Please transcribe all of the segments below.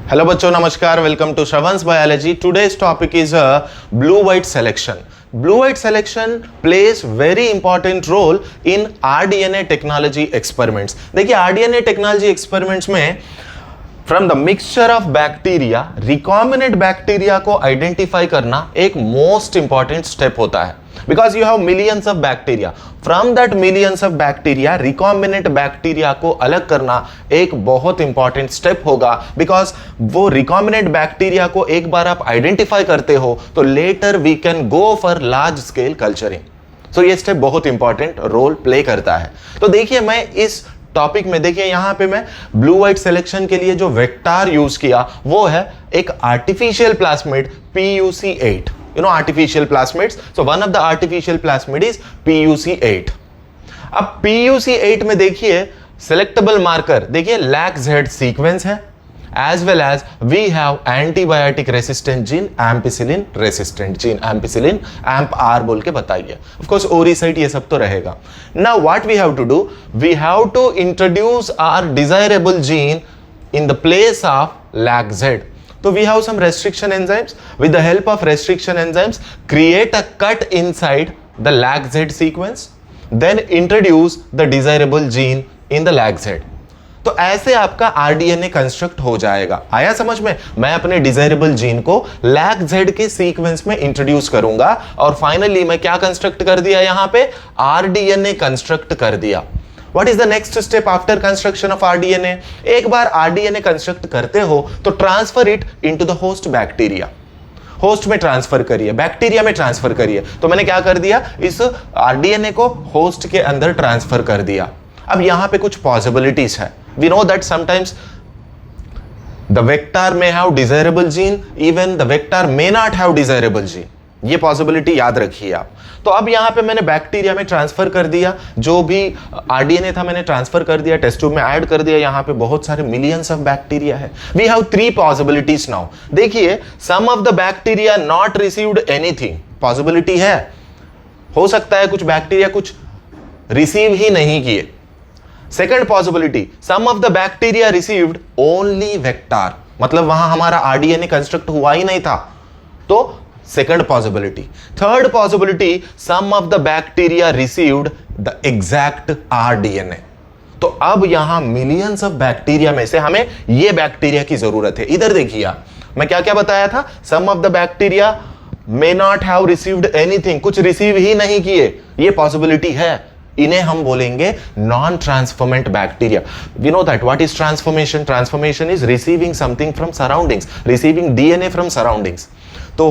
Hello बच्चों, नमस्कार। Welcome to Shravan's biology. Today's topic is blue white selection. Blue white selection plays very important role in rDNA technology experiments. देखिए rDNA technology experiments में from the mixture of bacteria recombinant bacteria को identify करना एक most important step होता है, because you have millions of bacteria. From that millions of bacteria recombinant bacteria को अलग करना एक बहुत इंपॉर्टेंट स्टेप होगा, बिकॉज वो रिकॉम्बिनेंट बैक्टीरिया को एक बार आप आइडेंटिफाई करते हो तो later we can go for large scale culturing. So ये स्टेप बहुत इंपॉर्टेंट रोल प्ले करता है। तो देखिए, मैं इस टॉपिक में देखिए यहां पे मैं ब्लू व्हाइट सिलेक्शन के लिए जो वेक्टर यूज किया वो है एक artificial plasmid PUC8। You know artificial plasmids, so one of the artificial plasmid is PUC8। अब PUC8 में देखिए सिलेक्टेबल मार्कर देखिए LAC-Z सीक्वेंस है, as well as we have antibiotic resistant gene ampicillin resistant gene ampicillin AMP-R बोल के बताइए। of course oocyte ये सब तो रहेगा। now what we have to do, we have to introduce our desirable gene in the place of LAC-Z। तो we have some restriction enzymes, with the help of restriction enzymes create a cut inside the LAC-Z sequence, then introduce the desirable gene in the LAC-Z। तो ऐसे आपका rDNA construct हो जाएगा। आया समझ में? मैं अपने डिजायरेबल जीन को LAC-Z के सीक्वेंस में इंट्रोड्यूस करूंगा और फाइनली मैं क्या कंस्ट्रक्ट कर दिया? यहां पे आरडीएनए कंस्ट्रक्ट कर दिया। What is the next step after construction of rDNA? एक बार आरडीएनए कंस्ट्रक्ट करते हो तो transfer it into the host bacteria. Host में ट्रांसफर करिए, बैक्टीरिया में ट्रांसफर करिए। तो मैंने क्या कर दिया? इस आरडीएनए को होस्ट के अंदर ट्रांसफर कर दिया। अब यहां पे कुछ पॉसिबिलिटीज है। We know that sometimes the vector may have desirable gene, even the vector may not have desirable gene। ये पॉसिबिलिटी याद रखिए आप। तो अब यहां पे मैंने बैक्टीरिया में ट्रांसफर कर दिया, जो भी आरडीएनए था मैंने ट्रांसफर कर दिया, टेस्ट ट्यूब में ऐड कर दिया। यहां पे बहुत सारे मिलियंस ऑफ बैक्टीरिया है। We have 3 possibilities now. देखिए, some of the bacteria not received anything, possibility है, हो सकता है कुछ बैक्टीरिया कुछ रिसीव ही नहीं किए। Second possibility, some of the bacteria received only vector, मतलब वहां हमारा आरडीएनए कंस्ट्रक्ट हुआ ही नहीं था, तो second possibility. Third possibility, some of the bacteria received the exact rDNA. तो अब यहां मिलियंस ऑफ बैक्टीरिया में से हमें यह बैक्टीरिया की जरूरत है। इधर देखिए आप, मैं क्या क्या बताया था? Some of the bacteria may not have received anything, कुछ रिसीव ही नहीं किए, यह पॉसिबिलिटी है। इन्हें हम बोलेंगे non transformant bacteria. We know that what is transformation? Transformation is receiving something from surroundings, receiving DNA from surroundings. तो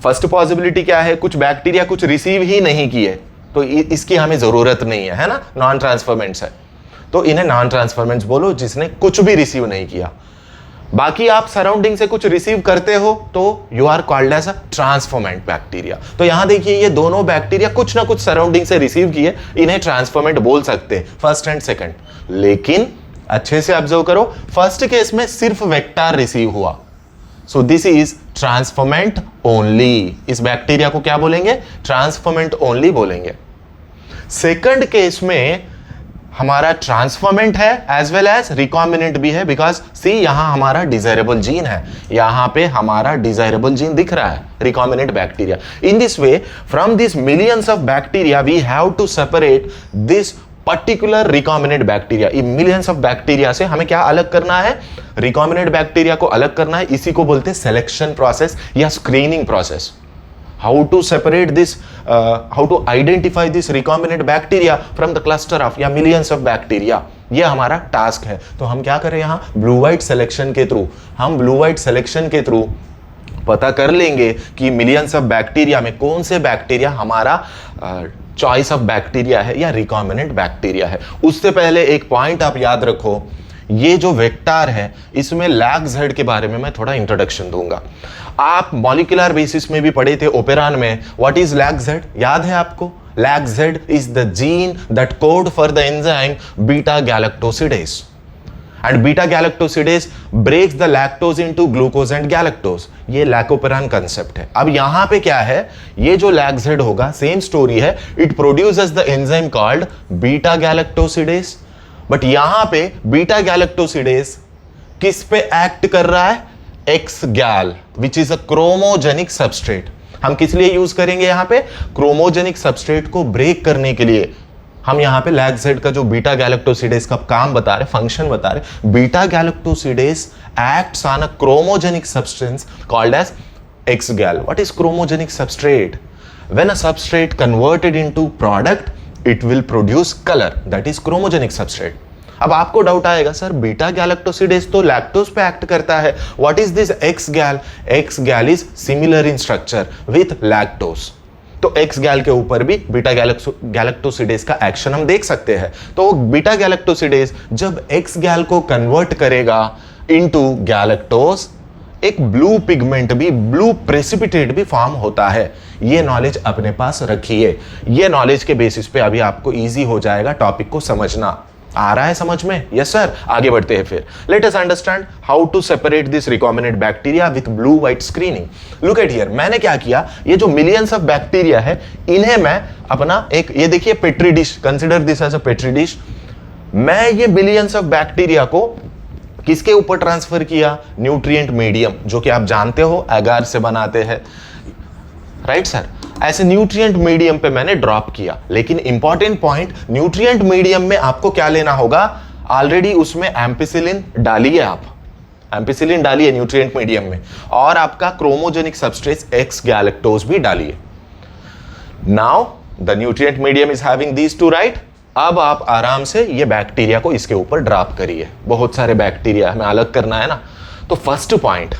फर्स्ट पॉसिबिलिटी क्या है? कुछ बैक्टीरिया कुछ रिसीव ही नहीं किए, तो इसकी हमें जरूरत नहीं है, है ना? नॉन ट्रांसफॉर्मेंट्स है, तो इन्हें नॉन ट्रांसफॉर्मेंट्स बोलो, जिसने कुछ भी रिसीव नहीं किया। बाकी आप सराउंडिंग से कुछ रिसीव करते हो तो you are called as a transformant bacteria. तो यहां देखिए, ये दोनों बैक्टीरिया कुछ ना कुछ सराउंडिंग से रिसीव किए, इन्हें ट्रांसफॉर्मेंट बोल सकते हैं, फर्स्ट एंड सेकंड। लेकिन अच्छे से ऑब्जर्व करो, फर्स्ट केस में सिर्फ वेक्टर रिसीव हुआ, so this is transformant only. इस बैक्टीरिया को क्या बोलेंगे? ट्रांसफॉर्मेंट ओनली बोलेंगे। सेकंड केस में हमारा ट्रांसफॉर्मेंट है एज वेल एज रिकॉम्बिनेंट भी है, बिकॉज सी यहां हमारा डिजायरेबल जीन है, यहां पे हमारा डिजायरेबल जीन दिख रहा है, recombinant bacteria. In this way, from this millions of bacteria we have to separate this particular recombinant bacteria. इन मिलियंस ऑफ बैक्टीरिया से हमें क्या अलग करना है? रिकॉम्बिनेंट बैक्टीरिया को अलग करना है। इसी को बोलते हैं सिलेक्शन प्रोसेस या screening process. How to separate this, how to identify this recombinant bacteria from the cluster of या millions of bacteria, ये हमारा टास्क है। तो हम क्या करें? यहाँ ब्लू व्हाइट सिलेक्शन के थ्रू, हम ब्लू व्हाइट सिलेक्शन के थ्रू पता कर लेंगे कि मिलियंस ऑफ बैक्टीरिया में कौन से बैक्टीरिया हमारा चॉइस ऑफ बैक्टीरिया है या रिकॉम्बिनेंट बैक्टीरिया है। उससे पहले एक पॉइंट आप याद रखो, ये जो वेक्टर है इसमें LAC-Z के बारे में मैं थोड़ा इंट्रोडक्शन दूंगा। आप मॉलिक्यूलर बेसिस में भी पढ़े थे ओपेरान में। What is LAC-Z? याद है आपको? LAC-Z is the gene that code for the enzyme beta galactosidase, and beta galactosidase breaks the lactose into glucose and galactose. ये लैकोपेरान कंसेप्ट है। अब यहां पे क्या है? ये जो LAC-Z होगा, सेम स्टोरी है, it produces the enzyme called beta galactosidase, but यहां पे बीटा गैलेक्टोसिडेज किस पे एक्ट कर रहा है? एक्स गैल which is a chromogenic substrate. हम किस लिए यूज करेंगे यहां पे? क्रोमोजेनिक सबस्ट्रेट को ब्रेक करने के लिए। हम यहां पे लैक्जेड का जो बीटा गैलेक्टोसिडेज का काम बता रहे, फंक्शन बता रहे, beta galactosidase acts on a chromogenic substance called as X gal. What is chromogenic substrate? When a substrate converted into product it will produce colour, that is chromogenic substrate. अब आपको doubt आएगा, sir beta galactosidase तो lactose पे act करता है, what is this X gal? X gal is similar in structure with lactose. तो X gal के ऊपर भी बीटा गैलेक्टोसिडेज का एक्शन हम देख सकते हैं। तो बीटा गैलेक्टोसिडेज जब एक्स गैल को कन्वर्ट करेगा इनटू गैलेक्टोज, एक ब्लू पिगमेंट भी, ब्लू प्रेसिपिटेट भी फॉर्म होता है। ये नॉलेज अपने पास रखिए। ये नॉलेज के बेसिस पे अभी आपको इजी हो जाएगा टॉपिक को समझना। आ रहा है समझ में? Yes sir. आगे बढ़ते हैं फिर। Let us understand how to separate this recombinant bacteria with blue white screening. Look at here, मैंने क्या किया, ये जो मिलियंस ऑफ बैक्टीरिया है इन्हें मैं अपना एक, ये देखिए petri dish, consider this as a petri dish. मैं ये मिलियंस ऑफ बैक्टीरिया को किसके ऊपर ट्रांसफर किया? न्यूट्रिएंट मीडियम, जो कि आप जानते हो एगार से बनाते हैं, राइट सर। ऐसे न्यूट्रिएंट मीडियम पे मैंने ड्रॉप किया। लेकिन इंपॉर्टेंट पॉइंट, न्यूट्रिएंट मीडियम में आपको क्या लेना होगा? ऑलरेडी उसमें एम्पिसिलिन डालिए, आप एम्पिसिलिन डालिए न्यूट्रिएंट मीडियम में, और आपका क्रोमोजेनिक सबस्ट्रेट एक्स गैलेक्टोज भी डालिए। Now the nutrient medium is having these two, right. अब आप आराम से ये बैक्टीरिया को इसके ऊपर ड्रॉप करिए। बहुत सारे बैक्टीरिया हमें अलग करना है ना। तो फर्स्ट पॉइंट,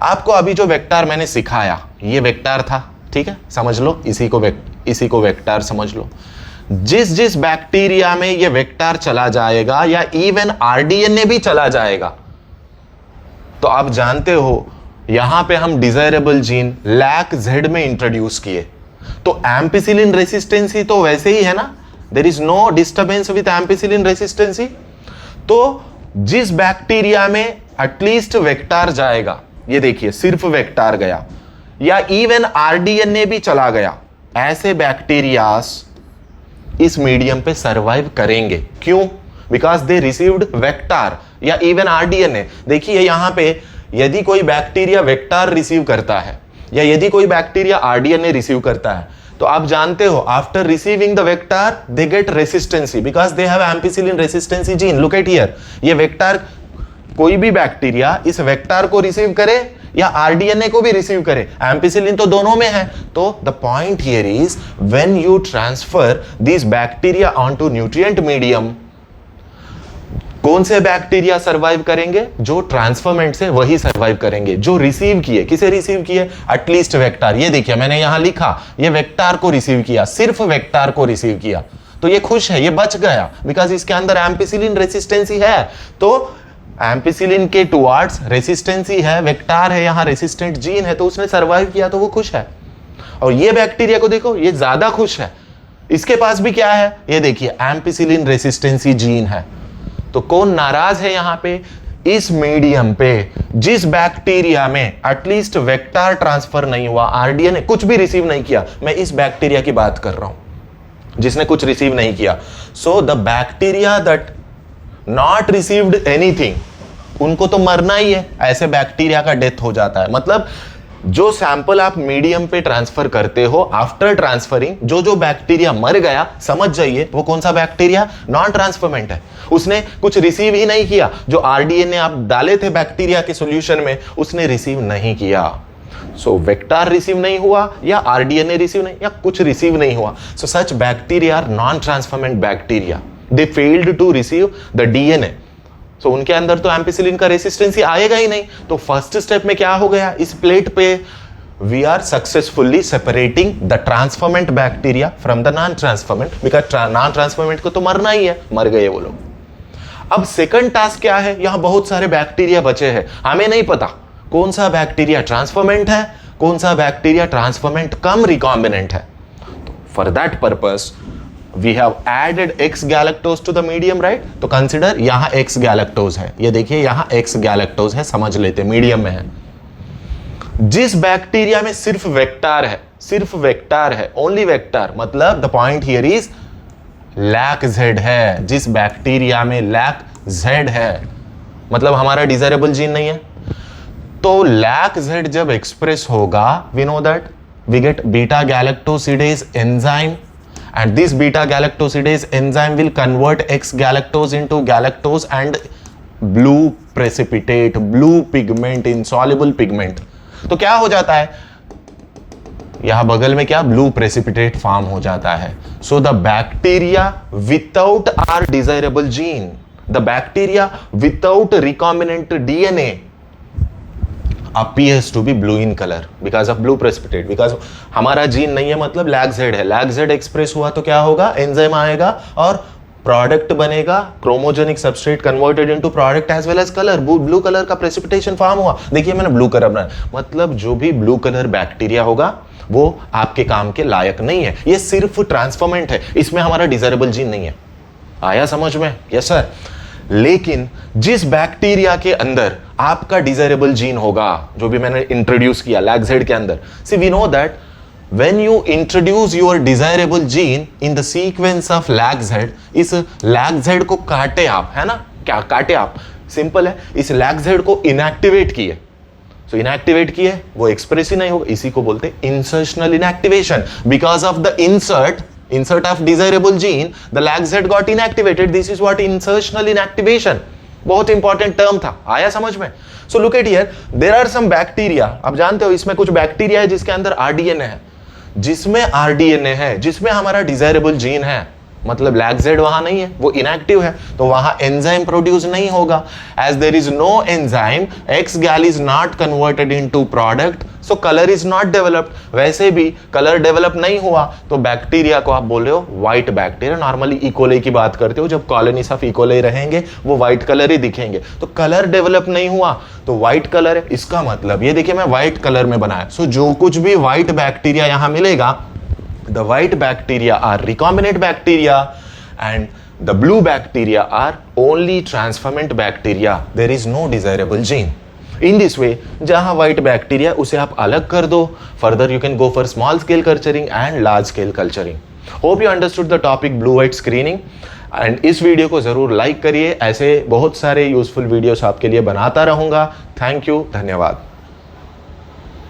आपको अभी जो वेक्टर मैंने सिखाया, ये वेक्टर था, ठीक है, समझ लो, इसी को वेक्टर समझ लो। जिस जिस बैक्टीरिया में ये वेक्टर चला जाएगा या इवन आरडीएनए भी चला जाएगा, तो आप जानते हो यहां पे हम डिजायरेबल जीन लैक जेड में इंट्रोड्यूस किए। तो एम्पिसिलिन रेसिस्टेंसी तो वैसे ही है ना, there is no disturbance with ampicillin resistancy. तो जिस बैक्टीरिया में एटलीस्ट वेक्टर जाएगा, ये देखिए सिर्फ वेक्टर गया या इवन आरडीएनए भी चला गया, ऐसे बैक्टीरियास इस मीडियम पे सरवाइव करेंगे। क्यों? बिकॉज दे रिसीव्ड वेक्टर या इवन आरडीएनए। देखिए यहां पे यदि कोई बैक्टीरिया वेक्टर रिसीव करता है या यदि कोई बैक्टीरिया आरडीएनए रिसीव करता है, तो आप जानते हो after receiving the vector they get रेसिस्टेंसी because they have ampicillin रेसिस्टेंसी gene. Look at here, ये वेक्टर, कोई भी बैक्टीरिया इस वेक्टर को रिसीव करे या आरडीएनए को भी रिसीव करे, एम्पिसिलिन तो दोनों में है। तो the point here is when you transfer this bacteria onto nutrient medium, कौन से बैक्टीरिया सरवाइव करेंगे? जो ट्रांसफरमेंट से वही सरवाइव करेंगे, जो रिसीव किए। किसे रिसीव किए? At least vector. ये देखिए मैंने यहां लिखा, ये वेक्टर को रिसीव किया, सिर्फ वेक्टर को रिसीव किया, तो ये खुश है, ये बच गया बिकॉज इसके अंदर एम्पिसिलिन रेसिस्टेंसी है। तो एम्पिसिलिन के टुवर्ड्स रेसिस्टेंसी है, वेक्टर है, यहां रेसिस्टेंट जीन है, तो उसने सरवाइव किया, तो वो खुश है। और ये बैक्टीरिया को देखो, ये ज्यादा खुश है, इसके पास भी क्या है? ये देखिए एम्पिसिलिन रेसिस्टेंसी जीन है। तो कौन नाराज है यहां पे? इस मीडियम पे जिस बैक्टीरिया में एटलीस्ट वेक्टर ट्रांसफर नहीं हुआ, आरडीएनए कुछ भी रिसीव नहीं किया, मैं इस बैक्टीरिया की बात कर रहा हूं जिसने कुछ रिसीव नहीं किया। सो the bacteria that not received anything, उनको तो मरना ही है, ऐसे बैक्टीरिया का डेथ हो जाता है। मतलब जो सैंपल आप मीडियम पे ट्रांसफर करते हो, आफ्टर ट्रांसफरिंग जो बैक्टीरिया मर गया, समझ जाइए वो कौन सा बैक्टीरिया? नॉन ट्रांसफरमेंट है, उसने कुछ रिसीव ही नहीं किया। जो आरडीएनए आप डाले थे बैक्टीरिया के सॉल्यूशन में, उसने रिसीव नहीं किया। सो वेक्टर रिसीव नहीं हुआ या आरडीएनए रिसीव नहीं या कुछ रिसीव नहीं हुआ। So such bacteria are non transformant bacteria, they failed to receive the DNA. So उनके अंदर तो एम्पिसिलिन का रेसिस्टेंसी आएगा ही नहीं। तो फर्स्ट स्टेप में क्या हो गया? इस प्लेट पे we are successfully separating the transformant bacteria from the non transformant, because non transformant को तो मरना ही है, मर गए वो लोग। अब सेकंड टास्क क्या है? यहां बहुत सारे बैक्टीरिया बचे हैं, हमें नहीं पता कौन सा बैक्टीरिया ट्रांसफरमेंट है, कौन सा बैक्टीरिया ट्रांसफरमेंट कम रिकॉम्बिनेंट है। For that purpose we have added X galactose to the medium, right? तो कंसिडर यहां X galactose है, ये देखिए यहां X galactose है, समझ लेते मीडियम में है। जिस बैक्टीरिया में सिर्फ वेक्टर है, सिर्फ वेक्टर है, ओनली वेक्टर, मतलब the point here is lac Z है। जिस बैक्टीरिया में लैक Z है, मतलब हमारा डिजायरेबल जीन नहीं है। तो लैक जेड जब एक्सप्रेस होगा, we know that we get beta galactosidase enzyme, and this beta galactosidase enzyme will convert X galactose into galactose and blue precipitate, blue pigment, insoluble pigment। तो क्या हो जाता है यहां बगल में, क्या ब्लू प्रेसिपिटेट फॉर्म हो जाता है। So the bacteria without our desirable gene, the bacteria without recombinant DNA appears to be blue in color because of blue precipitate, because हमारा जीन नहीं है, मतलब लैक जेड है। लैक जेड एक्सप्रेस हुआ तो क्या होगा, एंजाइम आएगा और प्रोडक्ट बनेगा, chromogenic substrate converted into product as well as colour, blue colour का प्रेसिपिटेशन फॉर्म हुआ। देखिए मैंने ब्लू कलर बनाया, मतलब जो भी ब्लू कलर बैक्टीरिया होगा वो आपके काम के लायक नहीं है, ये सिर्फ ट्रांसफॉर्मेंट है, इसमें हमारा डिजायरेबल जीन नहीं है। आया समझ में? Yes sir. लेकिन जिस बैक्टीरिया के अंदर आपका डिजायरेबल जीन होगा, जो भी मैंने इंट्रोड्यूस किया लैक जेड के अंदर, see we know that when you introduce your desirable gene in the sequence of lac Z, इस लैक जेड को काटे आप, है ना, क्या काटे आप, सिंपल है, इस लैक जेड को इनएक्टिवेट किए। सो इनएक्टिवेट किए, वो एक्सप्रेस ही नहीं होगा, इसी को बोलते हैं insertional inactivation. Because of the insert of desirable gene, the lag Z got inactivated. This is what insertional inactivation, बहुत इंपॉर्टेंट टर्म था। आया समझ में? So look at here, there are some bacteria, आप जानते हो इसमें कुछ बैक्टीरिया है जिसके अंदर आरडीएनए है, जिसमें आरडीएनए है, जिसमें हमारा डिजायरेबल जीन है, मतलब लैक जेड वहां नहीं है, वो इनएक्टिव है, तो वहां एंजाइम प्रोड्यूस नहीं होगा। As there is no enzyme, X gal is not converted into product, so colour is not developed. वैसे भी कलर डेवलप नहीं हुआ तो बैक्टीरिया को आप बोल रहे हो व्हाइट बैक्टीरिया। नॉर्मली इकोले की बात करते हो, जब कॉलोनीज ऑफ इकोले रहेंगे वो व्हाइट कलर ही दिखेंगे, तो कलर डेवलप नहीं हुआ तो व्हाइट कलर है। इसका मतलब ये देखिए मैं व्हाइट कलर में बनाया, सो जो कुछ भी व्हाइट बैक्टीरिया यहां मिलेगा, the white bacteria are recombinant bacteria and the blue bacteria are only transformant bacteria. There is no desirable gene. In this way, जहां white bacteria उसे आप अलग कर दो, further you can go for small scale culturing and large scale culturing. Hope you understood the topic blue white screening. And इस video को जरूर like करिए, ऐसे बहुत सारे यूजफुल वीडियोस आपके लिए बनाता रहूंगा। थैंक यू, धन्यवाद।